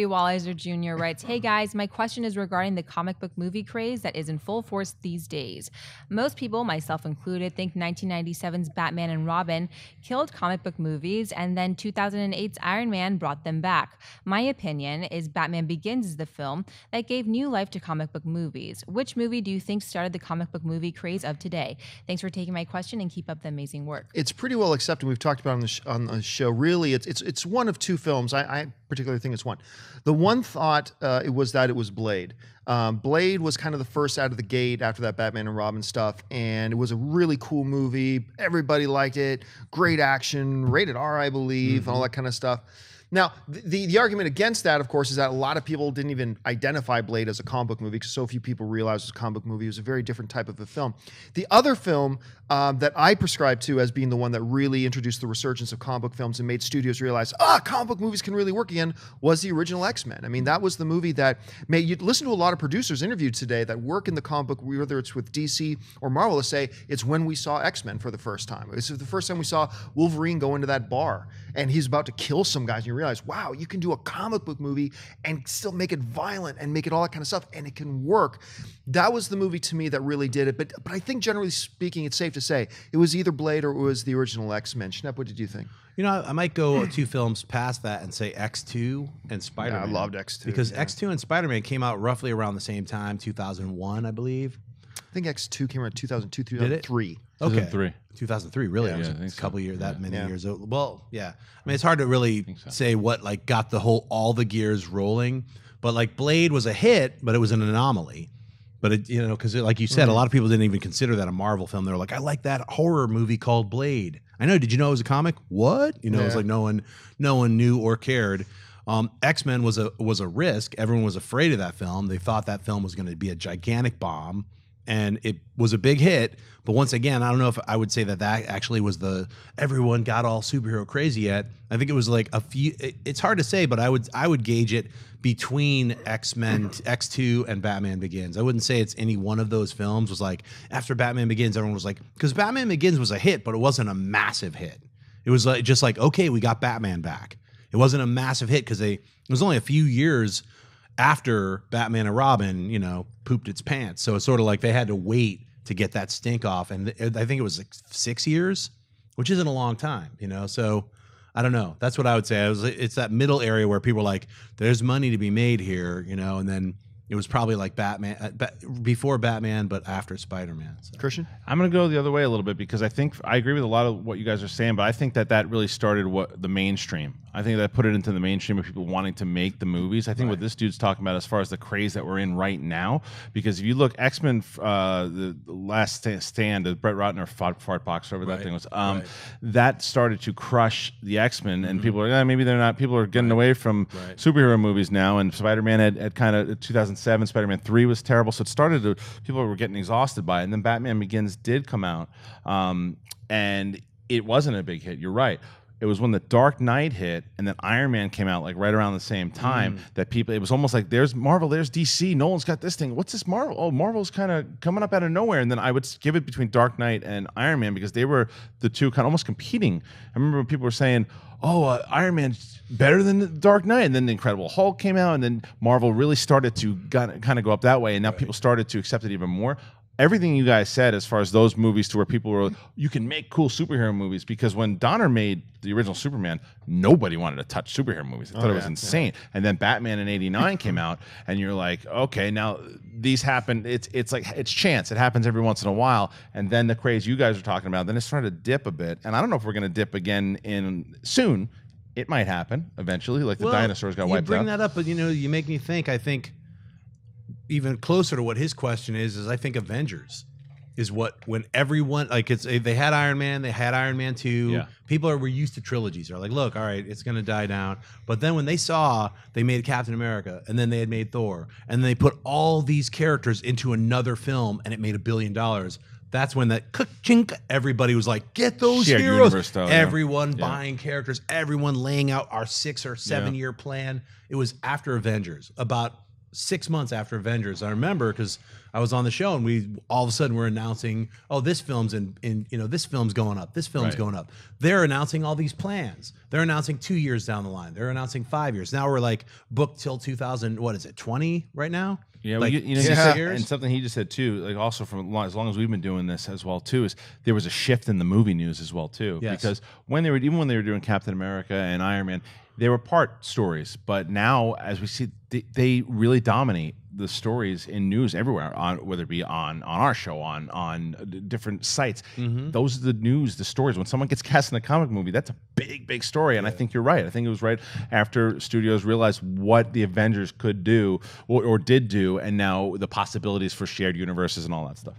Walizer Jr. writes, "Hey guys, my question is regarding the comic book movie craze that is in full force these days. Most people, myself included, think 1997's Batman and Robin killed comic book movies, and then 2008's Iron Man brought them back. My opinion is Batman Begins is the film that gave new life to comic book movies. Which movie do you think started the comic book movie craze of today? Thanks for taking my question and keep up the amazing work." It's pretty well accepted. We've talked about it on the show. Really, it's one of two films. I particularly think it's one. The one thought it was that it was Blade. Blade was kind of the first out of the gate after that Batman and Robin stuff, and it was a really cool movie. Everybody liked it. Great action, rated R, I believe, and all that kind of stuff. Now, the argument against that, of course, is that a lot of people didn't even identify Blade as a comic book movie because so few people realized it was a comic book movie. It was a very different type of a film. The other film that I prescribe to as being the one that really introduced the resurgence of comic book films and made studios realize, comic book movies can really work again, was the original X-Men. I mean, that was the movie that made you listen to a lot of producers interviewed today that work in the comic book, whether it's with DC or Marvel, to say it's when we saw X-Men for the first time. It was the first time we saw Wolverine go into that bar and he's about to kill some guys, and you realize, wow, you can do a comic book movie and still make it violent and make it all that kind of stuff, and it can work. That was the movie to me that really did it. But I think generally speaking, it's safe to say it was either Blade or it was the original X-Men. Schnepp, what did you think? You know, I might go two films past that and say X2 and Spider-Man. Yeah, I loved X2. Because X2 and Spider-Man came out roughly around the same time, 2001, I believe. I think X2 came out 2002, 2003. Okay. 2003. 2003, really? Yeah, It was I a think so. couple years, that many Yeah. years old. Well, yeah. I mean, it's hard to really say what like got all the gears rolling. But like Blade was a hit, but it was an anomaly. But it, you know, because like you said, a lot of people didn't even consider that a Marvel film. They were like, I like that horror movie called Blade. I know. Did you know it was a comic? What? You know, it was like no one knew or cared. X-Men was a risk. Everyone was afraid of that film. They thought that film was going to be a gigantic bomb, and it was a big hit. But once again, I don't know if I would say that actually was everyone got all superhero crazy yet. I think it was like a few. It's hard to say, but I would gauge it between X-Men, X2, and Batman Begins. I wouldn't say it's any one of those films was like after Batman Begins, everyone was like, because Batman Begins was a hit, but it wasn't a massive hit. It was like just like, okay, we got Batman back. It wasn't a massive hit because it was only a few years after Batman and Robin, you know, pooped its pants. So it's sort of like they had to wait to get that stink off. And I think it was like 6 years, which isn't a long time, you know? So I don't know. That's what I would say. It's that middle area where people are like, there's money to be made here, you know? And then it was probably like Batman, before Batman, but after Spider-Man. So. Christian? I'm going to go the other way a little bit because I think I agree with a lot of what you guys are saying, but I think that really started the mainstream. I think that put it into the mainstream of people wanting to make the movies. I think what this dude's talking about as far as the craze that we're in right now, because if you look, X-Men, the Last Stand, the Brett Ratner fart box, whatever that thing was, that started to crush the X-Men, and people are, maybe they're not, people are getting away from superhero movies now, and Spider-Man had kind of, 2007, Spider-Man 3 was terrible, so it started to, people were getting exhausted by it, and then Batman Begins did come out, and it wasn't a big hit, you're right. It was when the Dark Knight hit and then Iron Man came out like right around the same time that people, it was almost like there's Marvel, there's DC, Nolan's got this thing. What's this Marvel? Oh, Marvel's kind of coming up out of nowhere. And then I would give it between Dark Knight and Iron Man because they were the two kind of almost competing. I remember when people were saying, Iron Man's better than the Dark Knight. And then the Incredible Hulk came out and then Marvel really started to kind of go up that way. And now people started to accept it even more. Everything you guys said as far as those movies to where people were, you can make cool superhero movies, because when Donner made the original Superman, nobody wanted to touch superhero movies. I thought it was insane. Yeah. And then Batman in '89 came out, and you're like, okay, now these happen. It's like, it's chance. It happens every once in a while. And then the craze you guys are talking about, then it's starting to dip a bit. And I don't know if we're going to dip again soon. It might happen eventually, like the dinosaurs got wiped out. You bring that up, but you make me think, I think, even closer to what his question is I think Avengers is when everyone, like, they had Iron Man, they had Iron Man 2. Yeah. People were used to trilogies. They're like, look, all right, it's going to die down. But then when they made Captain America, and then they had made Thor, and they put all these characters into another film, and it made $1 billion. That's when everybody was like, get those Shared heroes. universe style, Everyone buying characters, everyone laying out our 6 or 7 year plan. It was after Avengers, about 6 months after Avengers. I remember because I was on the show and we all of a sudden were announcing, oh, this film's this film's going up, this film's going up. They're announcing all these plans. They're announcing 2 years down the line. They're announcing 5 years. Now we're like booked till 2020 right now. Yeah, like well, you know, he 6 said, years. and something he just said too, like also from as long as we've been doing this as well too, is there was a shift in the movie news as well too. Yes. Because when they were doing Captain America and Iron Man, they were part stories, but now as we see, they really dominate the stories in news everywhere, on whether it be on our show, on different sites. Those are the news, the stories. When someone gets cast in a comic movie, that's a big story. And I think you're right. I think it was right after studios realized what the Avengers could do or did do, and now the possibilities for shared universes and all that stuff.